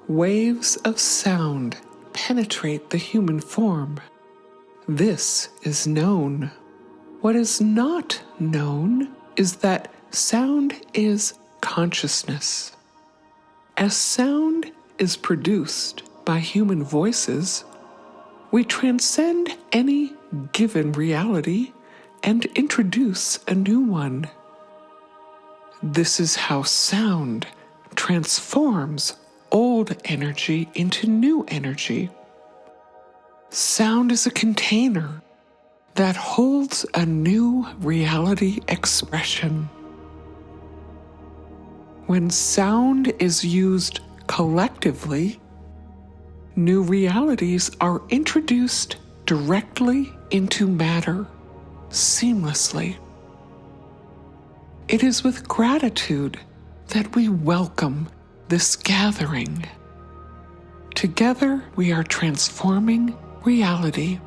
Waves of sound penetrate the human form. This is known. What is not known is that sound is consciousness. As sound is produced by human voices, we transcend any given reality and introduce a new one. This is how sound transforms old energy into new energy. Sound is a container that holds a new reality expression. When sound is used collectively, new realities are introduced directly into matter, seamlessly. It is with gratitude that we welcome this gathering. Together we are transforming reality.